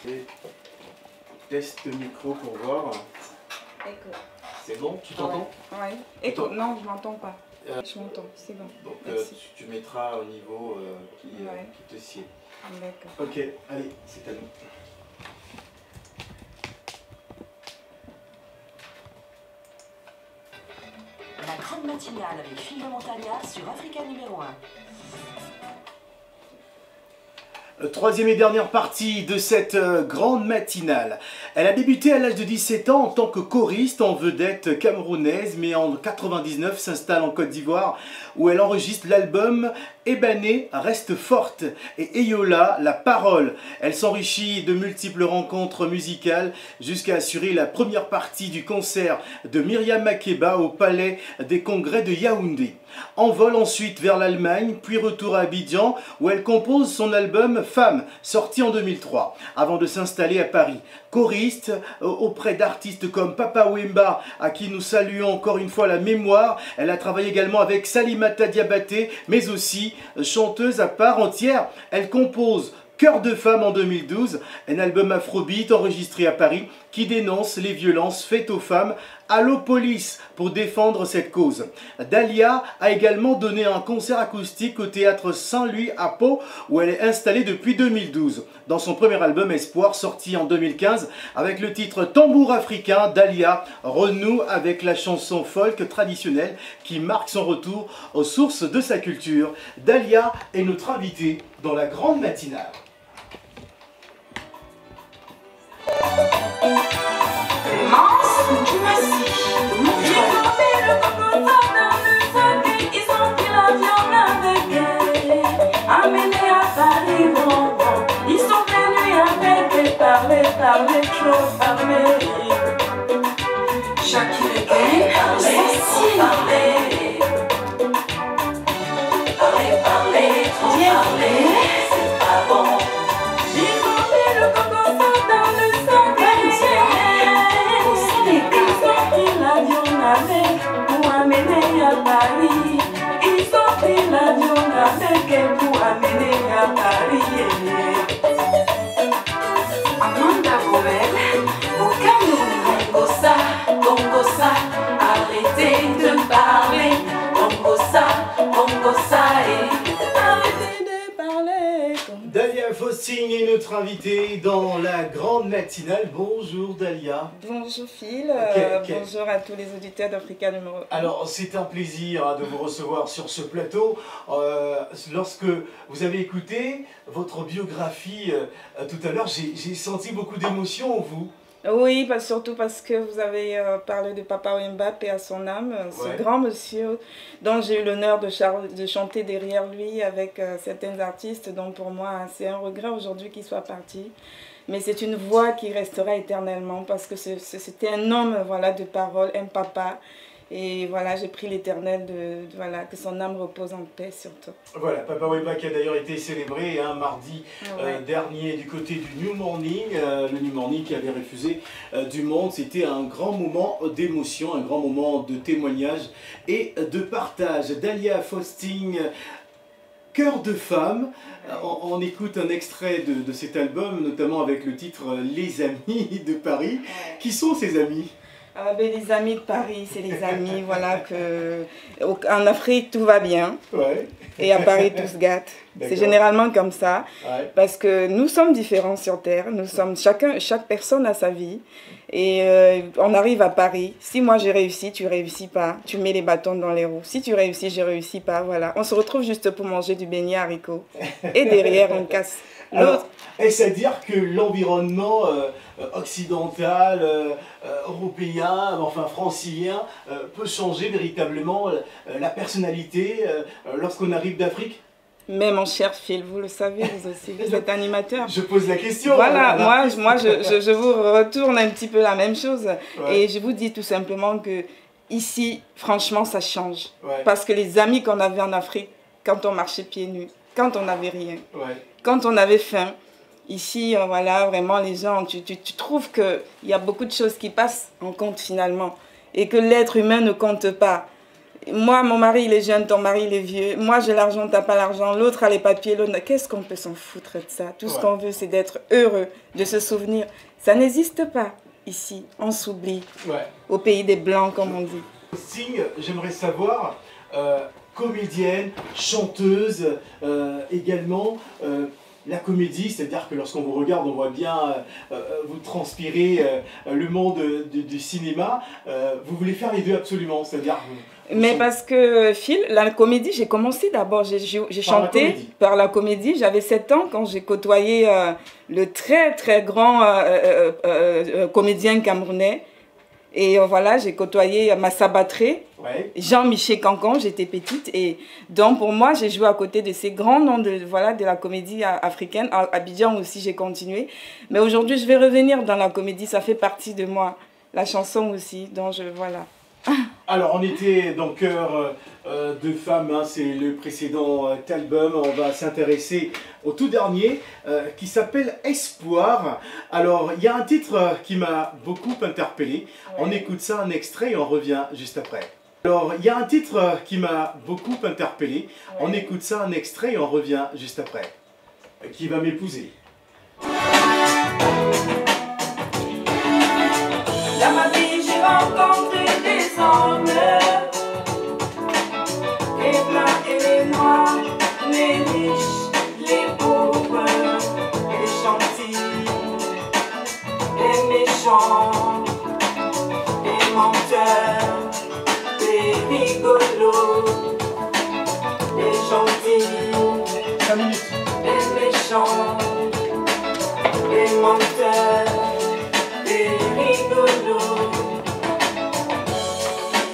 Et test micro pour voir. Écho. C'est bon, tu t'entends? Ouais. Écho, non, je m'entends pas. Je m'entends, c'est bon. Donc tu mettras au niveau qui te sied. D'accord. Ok, allez, c'est à nous. La grande matinale avec Phil de Montagnard sur Africa numéro 1. Troisième et dernière partie de cette grande matinale. Elle a débuté à l'âge de 17 ans en tant que choriste en vedette camerounaise, mais en 99 s'installe en Côte d'Ivoire où elle enregistre l'album Ebané reste forte et Eyola la parole. Elle s'enrichit de multiples rencontres musicales jusqu'à assurer la première partie du concert de Myriam Makeba au Palais des Congrès de Yaoundé. Envol ensuite vers l'Allemagne, puis retour à Abidjan où elle compose son album Femme, sorti en 2003, avant de s'installer à Paris. Choriste auprès d'artistes comme Papa Wemba, à qui nous saluons encore une fois la mémoire. Elle a travaillé également avec Salimata Diabaté, mais aussi chanteuse à part entière. Elle compose Cœur de femme en 2012, un album afrobeat enregistré à Paris qui dénonce les violences faites aux femmes. Allo Police pour défendre cette cause. Dahlia a également donné un concert acoustique au théâtre Saint-Louis à Pau où elle est installée depuis 2012. Dans son premier album Espoir sorti en 2015 avec le titre Tambour africain, Dahlia renoue avec la chanson folk traditionnelle qui marque son retour aux sources de sa culture. Dahlia est notre invitée dans la grande matinale. Ils sont venus avec parler, trop parler. Chacun est parler. Parler, trop parler, c'est pas bon. Ils ont mis le coco dans le sang. Ils ont pris l'avion avec pour amener à Paris. Ils ont pris l'avion avec pour amener à Paris. Amanda Boel, au Cameroun, Congo ça, arrêtez de parler. Congo ça, et arrêtez de parler. Dahlia Faustin est notre invitée dans la grande matinale. Bonjour Dahlia. Bonjour Phil, bonjour à tous les auditeurs d'Africa numéro 1. Alors c'est un plaisir de vous recevoir sur ce plateau. Lorsque vous avez écouté votre biographie tout à l'heure, j'ai senti beaucoup d'émotion en vous. Oui, surtout parce que vous avez parlé de Papa Wemba, paix à son âme, ce grand monsieur dont j'ai eu l'honneur de chanter derrière lui avec certains artistes. Donc pour moi, c'est un regret aujourd'hui qu'il soit parti. Mais c'est une voix qui restera éternellement parce que c'était un homme de parole, un papa. Et voilà, j'ai pris l'Éternel que son âme repose en paix surtout. Voilà, Papa Wemba qui a d'ailleurs été célébré mardi dernier du côté du New Morning. Le New Morning qui avait refusé du monde. C'était un grand moment d'émotion, un grand moment de témoignage et de partage. Dahlia Faustin, Cœur de femme. On écoute un extrait de cet album, notamment avec le titre Les Amis de Paris. Qui sont ces amis ? Les amis de Paris, c'est les amis, en Afrique tout va bien, et à Paris tout se gâte. C'est généralement comme ça, parce que nous sommes différents sur Terre, chaque personne a sa vie, et on arrive à Paris. Si moi j'ai réussi, tu réussis pas, tu mets les bâtons dans les roues. Si tu réussis, je réussis pas, voilà. On se retrouve juste pour manger du beignet haricots, et derrière on casse. Est-ce à dire que l'environnement occidental, européen, enfin francilien, peut changer véritablement la personnalité lorsqu'on arrive d'Afrique? Mais mon cher Phil, vous le savez, vous aussi, vous êtes animateur. Je pose la question. Voilà, moi je vous retourne un petit peu la même chose. Et je vous dis tout simplement que ici, franchement, ça change. Parce que les amis qu'on avait en Afrique, quand on marchait pieds nus, quand on n'avait rien, quand on avait faim, ici, vraiment, les gens, tu trouves qu'il y a beaucoup de choses qui passent en compte finalement. Et que l'être humain ne compte pas. Moi, mon mari, il est jeune, ton mari, il est vieux. Moi, j'ai l'argent, t'as pas l'argent. L'autre a les papiers, l'autre... Qu'est-ce qu'on peut s'en foutre de ça? Tout ce qu'on veut, c'est d'être heureux, de se souvenir. Ça n'existe pas ici. On s'oublie. Au pays des Blancs, comme on dit. Signe, j'aimerais savoir, comédienne, chanteuse, également... la comédie, c'est-à-dire que lorsqu'on vous regarde, on voit bien vous transpirer le monde du cinéma. Vous voulez faire les deux absolument, c'est-à-dire... Mais parce que, Phil, la comédie, j'ai commencé d'abord, j'ai chanté par la comédie. J'avais 7 ans quand j'ai côtoyé le très très grand comédien camerounais. Et voilà, j'ai côtoyé Massa Batré, Jean-Michel Cancan, j'étais petite. Et donc, pour moi, j'ai joué à côté de ces grands noms de la comédie africaine. À Abidjan aussi, j'ai continué. Mais aujourd'hui, je vais revenir dans la comédie, ça fait partie de moi. La chanson aussi, donc voilà. Alors, on était dans Cœur de femme, hein, c'est le précédent album. On va s'intéresser au tout dernier qui s'appelle Espoir. Alors, il y a un titre qui m'a beaucoup interpellé. On écoute ça, un extrait, et on revient juste après. Alors, il y a un titre qui m'a beaucoup interpellé. On écoute ça, un extrait, et on revient juste après. Qui va m'épouser. Dans ma vie, j'ai rencontré des hommes, les blancs et les noirs, les riches, les pauvres, les gentils, les méchants, les menteurs, les rigolos, les gentils, 5 minutes. les méchants, les menteurs, les rigolos.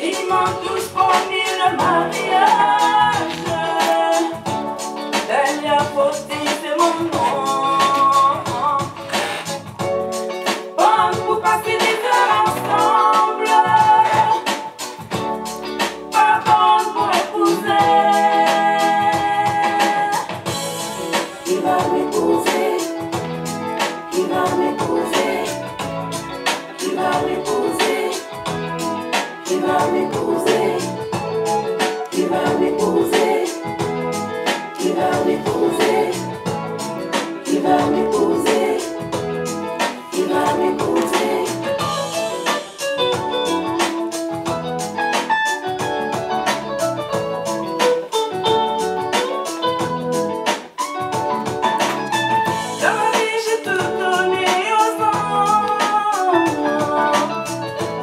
Ils m'ont tous promis le mariage. Delia Fausti, c'est mon nom. Bon, pour passer les heures ensemble. Pas bon pour épouser. Qui va m'épouser? Qui va m'épouser? Qui va m'épouser? Qui va m'épouser? Qui va m'épouser? Qui va m'épouser? Qui va m'épouser? Qui va m'épouser? Dans ma vie, j'ai tout donné aux hommes.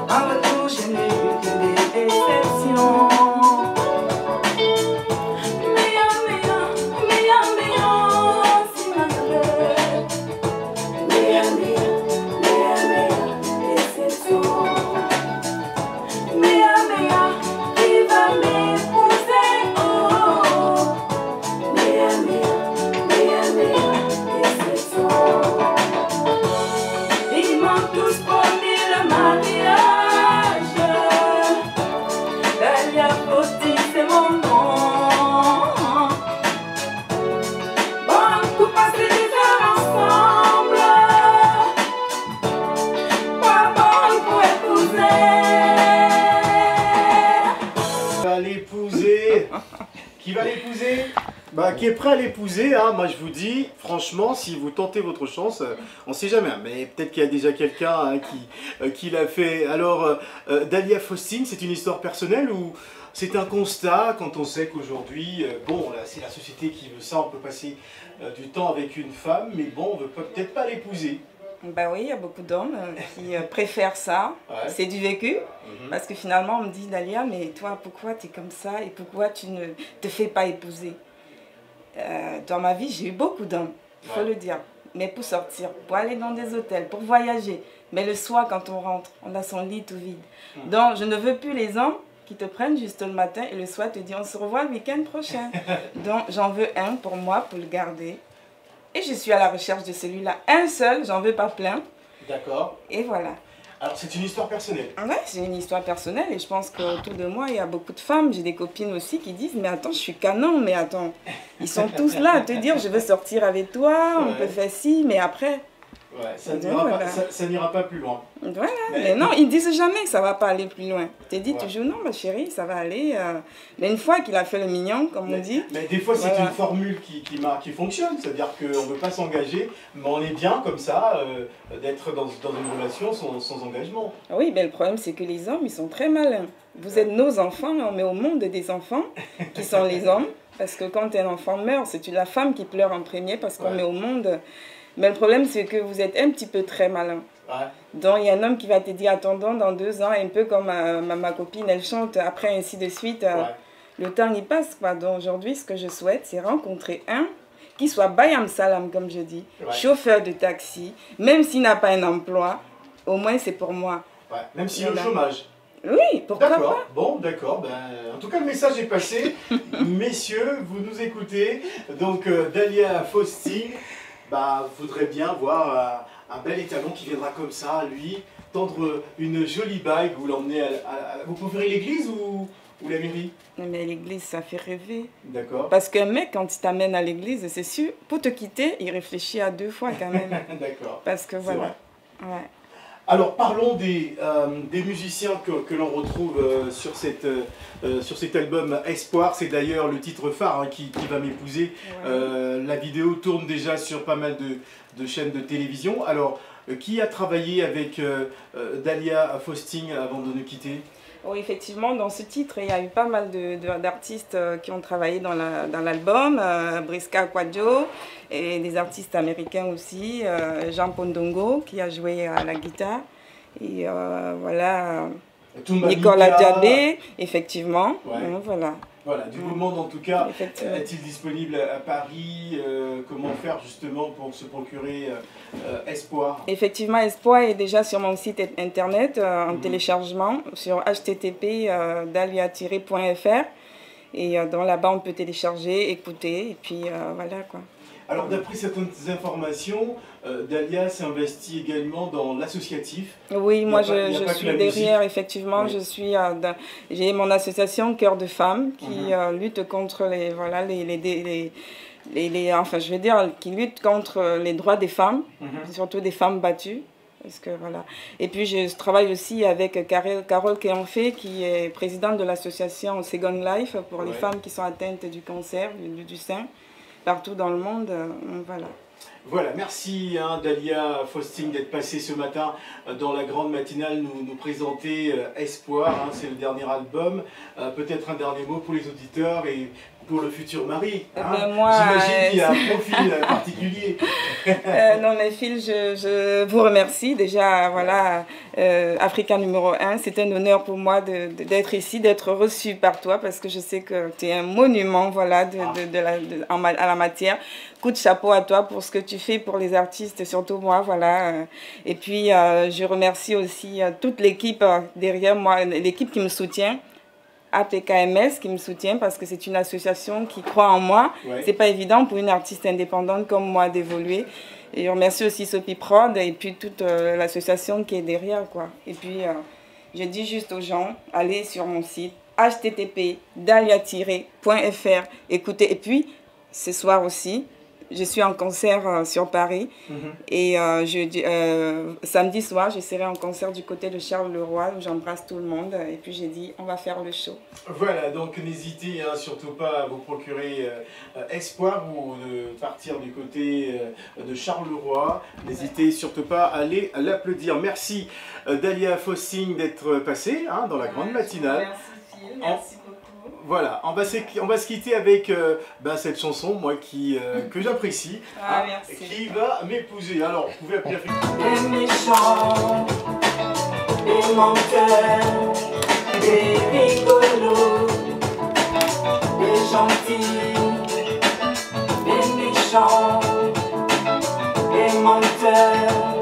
En retour, je n'ai eu que des déceptions. Si ma gueule. Déception. Qui va m'épouser? Oh. Déception. Ils m'ont tous promis le mariage. Delia Fausti, c'est mon nom. Bon, pour passer des heures ensemble. Pas bon pour épouser. Qui va l'épouser? Qui va l'épouser? Bah, qui est prêt à l'épouser, hein. Moi je vous dis, franchement, si vous tentez votre chance, on sait jamais, mais peut-être qu'il y a déjà quelqu'un qui l'a fait. Alors, Delia Fausti, c'est une histoire personnelle ou c'est un constat quand on sait qu'aujourd'hui, bon, là, c'est la société qui veut ça, on peut passer du temps avec une femme, mais bon, on ne veut peut-être pas l'épouser. Ben oui, il y a beaucoup d'hommes qui préfèrent ça. C'est du vécu. Parce que finalement, on me dit, Dalia, mais toi, pourquoi tu es comme ça et pourquoi tu ne te fais pas épouser? Dans ma vie, j'ai eu beaucoup d'hommes, il faut le dire. Mais pour sortir, pour aller dans des hôtels, pour voyager. Mais le soir, quand on rentre, on a son lit tout vide. Donc, je ne veux plus les hommes qui te prennent juste le matin et le soir te disent, on se revoit le week-end prochain. Donc, j'en veux un pour moi, pour le garder. Et je suis à la recherche de celui-là. Un seul, j'en veux pas plein. D'accord. Et voilà. Alors, c'est une histoire personnelle. Ouais, c'est une histoire personnelle et je pense qu'autour de moi, il y a beaucoup de femmes. J'ai des copines aussi qui disent, mais attends, je suis canon, mais attends. Ils sont tous là à te dire, je veux sortir avec toi, on peut faire ci, mais après, Ouais, ça n'ira pas plus loin. Voilà, mais non, ils disent jamais que ça va pas aller plus loin. Tu te dis toujours, non, ma chérie, ça va aller. Mais une fois qu'il a fait le mignon, comme on dit. Mais des fois, c'est une formule qui fonctionne. C'est-à-dire qu'on ne veut pas s'engager, mais on est bien comme ça, d'être dans une relation sans engagement. Oui, mais le problème, c'est que les hommes, ils sont très malins. Vous êtes nos enfants, on met au monde des enfants qui sont les hommes. Parce que quand un enfant meurt, c'est la femme qui pleure en premier parce qu'on met au monde. Mais le problème, c'est que vous êtes un petit peu très malin. Ouais. Donc, il y a un homme qui va te dire, attendons, dans 2 ans, un peu comme ma copine, elle chante, après, ainsi de suite. Le temps y passe, quoi. Donc, aujourd'hui, ce que je souhaite, c'est rencontrer un qui soit bayam salam, comme je dis, chauffeur de taxi, même s'il n'a pas un emploi, au moins, c'est pour moi. Ouais. Même s'il est au chômage. Oui, pourquoi pas. D'accord, bon, d'accord. En tout cas, le message est passé. Messieurs, vous nous écoutez. Donc, Dalia Fausting voudrait bien voir un bel étalon qui viendra comme ça, lui, tendre une jolie bague ou l'emmener Vous préférez l'église ou la mairie? Non, mais l'église, ça fait rêver. D'accord. Parce qu'un mec, quand il t'amène à l'église, c'est sûr, pour te quitter, il réfléchit à 2 fois quand même. D'accord. Parce que voilà. Ouais. Alors parlons des musiciens que l'on retrouve sur cet album Espoir. C'est d'ailleurs le titre phare qui va m'épouser. Ouais. La vidéo tourne déjà sur pas mal de chaînes de télévision. Alors, qui a travaillé avec Dalia Fausting avant de nous quitter? Oui, effectivement, dans ce titre, il y a eu pas mal d'artistes qui ont travaillé dans l'album, Briska Kwadjo, et des artistes américains aussi, Jean Pondongo, qui a joué à la guitare, et voilà, Nicolas Diabé, effectivement, voilà. Voilà, du beau monde en tout cas. Est-il disponible à Paris? Comment faire justement pour se procurer Espoir? Effectivement, Espoir est déjà sur mon site internet en téléchargement sur http://dalia-.fr et donc là-bas on peut télécharger, écouter et puis voilà quoi. Alors d'après certaines informations, Dalia s'est investie également dans l'associatif. Oui, moi je suis derrière, effectivement, oui. J'ai mon association Cœur de Femmes qui lutte contre qui lutte contre les droits des femmes, surtout des femmes battues. Parce que, voilà. Et puis je travaille aussi avec Carole Kéanfé, qui est présidente de l'association Second Life pour les femmes qui sont atteintes du cancer du sein, partout dans le monde. Voilà. Voilà, merci Dalia Fausting d'être passée ce matin dans la grande matinale nous présenter Espoir, c'est le dernier album. Peut-être un dernier mot pour les auditeurs et pour le futur mari. J'imagine qu'il y a un profil particulier. Non mais Phil, je vous remercie déjà, voilà, Africa numéro 1, c'est un honneur pour moi d'être ici, d'être reçu par toi parce que je sais que tu es un monument, voilà, à la matière. Coup de chapeau à toi pour ce que tu fais pour les artistes, surtout moi, voilà. Et puis je remercie aussi toute l'équipe derrière moi, l'équipe qui me soutient. APKMS qui me soutient parce que c'est une association qui croit en moi. Ouais. C'est pas évident pour une artiste indépendante comme moi d'évoluer. Et je remercie aussi Sopi Prod et puis toute l'association qui est derrière, quoi. Et puis je dis juste aux gens, allez sur mon site http://dalia-.fr, écoutez. Et puis ce soir aussi, je suis en concert sur Paris et samedi soir, je serai en concert du côté de Charles-le-Roi où j'embrasse tout le monde et puis j'ai dit on va faire le show. Voilà, donc n'hésitez surtout pas à vous procurer Espoir ou de partir du côté de Charles-le-Roi. N'hésitez surtout pas à aller l'applaudir. Merci Dalia Fausting d'être passée dans la grande matinale. Merci Phil, merci beaucoup. Voilà, on va se quitter avec cette chanson, moi, que j'apprécie, qui va m'épouser. Alors, vous pouvez appeler Afrique. Des méchants, des menteurs, des rigolos, des gentils, des méchants, des menteurs,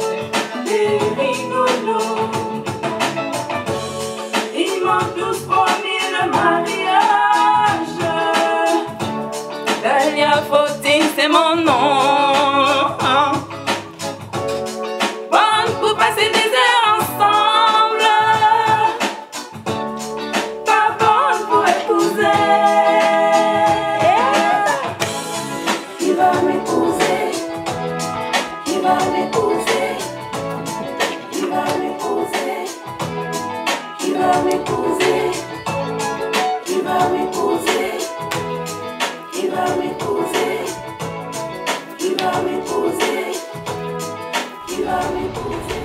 des rigolos. Ils m'ont tous promis le mariage. Dalia Fausting, c'est mon nom. Bonne pour passer des heures ensemble. Pas bonne pour épouser. Il va m'épouser. Il va m'épouser. m'épouser, qui va m'épouser.